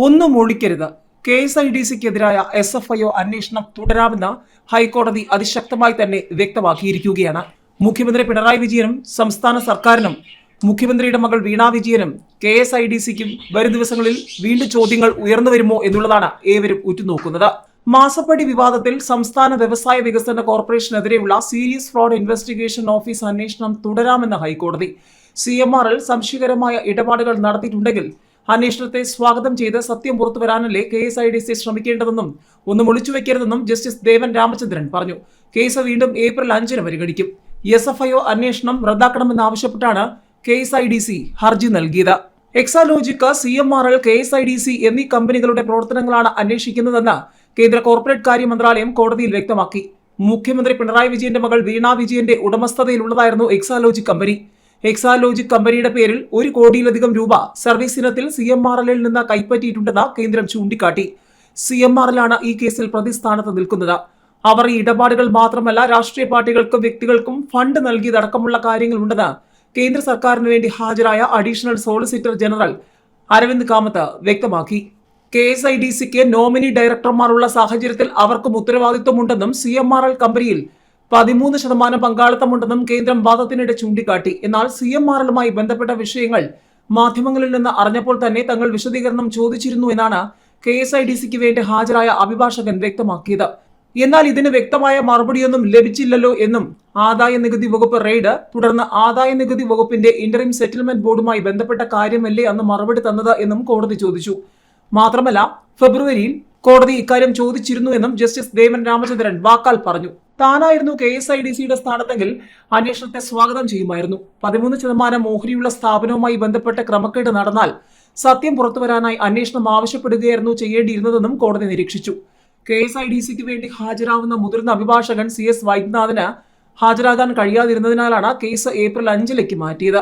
ഒന്നും ഒളിക്കരുത്. KSIDCക്കെതിരായ SFIO അന്വേഷണം തുടരാമെന്ന് ഹൈക്കോടതി അതിശക്തമായി തന്നെ വ്യക്തമാക്കിയിരിക്കുകയാണ്. മുഖ്യമന്ത്രി പിണറായി വിജയനും സംസ്ഥാന സർക്കാരിനും മുഖ്യമന്ത്രിയുടെ മകൾ വീണ വിജയനും KSIDCക്കും വരും ദിവസങ്ങളിൽ വീണ്ടും ചോദ്യങ്ങൾ ഉയർന്നു വരുമോ എന്നുള്ളതാണ് ഏവരും ഉറ്റുനോക്കുന്നത്. മാസപ്പടി വിവാദത്തിൽ സംസ്ഥാന വ്യവസായ വികസന കോർപ്പറേഷനെതിരെയുള്ള സീരിയസ് ഫ്രോഡ് ഇൻവെസ്റ്റിഗേഷൻ ഓഫീസ് അന്വേഷണം തുടരാമെന്ന് ഹൈക്കോടതി. CMRൽ സംശയകരമായ ഇടപാടുകൾ നടത്തിയിട്ടുണ്ടെങ്കിൽ അന്വേഷണത്തെ സ്വാഗതം ചെയ്ത് സത്യം പുറത്തുവരാനല്ലേ KSIDC ശ്രമിക്കേണ്ടതെന്നും ഒന്നും ഒളിച്ചുവെക്കരുതെന്നും ജസ്റ്റിസ് ദേവൻ രാമചന്ദ്രൻ പറഞ്ഞു. കേസ് വീണ്ടും ഏപ്രിൽ 5 പരിഗണിക്കും. SFIO അന്വേഷണം റദ്ദാക്കണമെന്നാവശ്യപ്പെട്ടാണ് KSIDC ഹർജി നൽകിയത്. എക്സാലോജിക്, CMRL, KSIDC എന്നീ കമ്പനികളുടെ പ്രവർത്തനങ്ങളാണ് അന്വേഷിക്കുന്നതെന്ന് കേന്ദ്ര കോർപ്പറേറ്റ് കാര്യ മന്ത്രാലയം കോടതിയിൽ വ്യക്തമാക്കി. മുഖ്യമന്ത്രി പിണറായി വിജയന്റെ മകൾ വീണ വിജയന്റെ ഉടമസ്ഥതയിലുള്ളതായിരുന്നു എക്സാലോജിക് കമ്പനി. എക്സാലോജിക് കമ്പനിയുടെ പേരിൽ 1 കോടിയിലധികം രൂപ സർവീസ് ഇനത്തിൽ CMRLൽ നിന്ന് കൈപ്പറ്റിയിട്ടുണ്ടെന്ന് കേന്ദ്രം ചൂണ്ടിക്കാട്ടി. CMRലാണ് ഈ കേസിൽ പ്രതിസ്ഥാനത്ത് നിൽക്കുന്നത്. അവർ ഈ ഇടപാടുകൾ മാത്രമല്ല രാഷ്ട്രീയ പാർട്ടികൾക്കും വ്യക്തികൾക്കും ഫണ്ട് നൽകിയതടക്കമുള്ള കാര്യങ്ങളുണ്ടെന്ന് കേന്ദ്ര സർക്കാരിന് വേണ്ടി ഹാജരായ additional solicitor general Aravind Kamath വ്യക്തമാക്കി. KSIDCക്ക് നോമിനി ഡയറക്ടർമാരുള്ള സാഹചര്യത്തിൽ അവർക്കും ഉത്തരവാദിത്വമുണ്ടെന്നും CMRL കമ്പനിയിൽ 13% പങ്കാളിത്തമുണ്ടെന്നും കേന്ദ്രം വാദത്തിനിടെ ചൂണ്ടിക്കാട്ടി. എന്നാൽ CMRലുമായി ബന്ധപ്പെട്ട വിഷയങ്ങൾ മാധ്യമങ്ങളിൽ നിന്ന് അറിഞ്ഞപ്പോൾ തന്നെ തങ്ങൾ വിശദീകരണം ചോദിച്ചിരുന്നു എന്നാണ് KSIDCക്ക് വേണ്ടി ഹാജരായ അഭിഭാഷകൻ വ്യക്തമാക്കിയത്. എന്നാൽ ഇതിന് വ്യക്തമായ മറുപടിയൊന്നും ലഭിച്ചില്ലല്ലോ എന്നും ആദായ നികുതി വകുപ്പ് റെയ്ഡ് തുടർന്ന് ആദായ നികുതി വകുപ്പിന്റെ ഇന്ററിം സെറ്റിൽമെന്റ് ബോർഡുമായി ബന്ധപ്പെട്ട കാര്യമല്ലേ അന്ന് മറുപടി തന്നത് എന്നും കോടതി ചോദിച്ചു. മാത്രമല്ല ഫെബ്രുവരിയിൽ കോടതി ഇക്കാര്യം ചോദിച്ചിരുന്നു എന്നും ജസ്റ്റിസ് ദേവൻ രാമചന്ദ്രൻ വാക്കാൽ പറഞ്ഞു. താനായിരുന്നു KSIDCയുടെ സ്ഥാനത്തെങ്കിൽ അന്വേഷണത്തെ സ്വാഗതം ചെയ്യുമായിരുന്നു. 13% ഓഹരിയുള്ള സ്ഥാപനവുമായി ബന്ധപ്പെട്ട ക്രമക്കേട് നടന്നാൽ സത്യം പുറത്തുവരാനായി അന്വേഷണം ആവശ്യപ്പെടുകയായിരുന്നു ചെയ്യേണ്ടിയിരുന്നതെന്നും കോടതി നിരീക്ഷിച്ചു. KSIDCക്ക് വേണ്ടി ഹാജരാവുന്ന മുതിർന്ന അഭിഭാഷകൻ CS വൈദ്യനാഥന് ഹാജരാകാൻ കഴിയാതിരുന്നതിനാലാണ് കേസ് ഏപ്രിൽ 5 മാറ്റിയത്.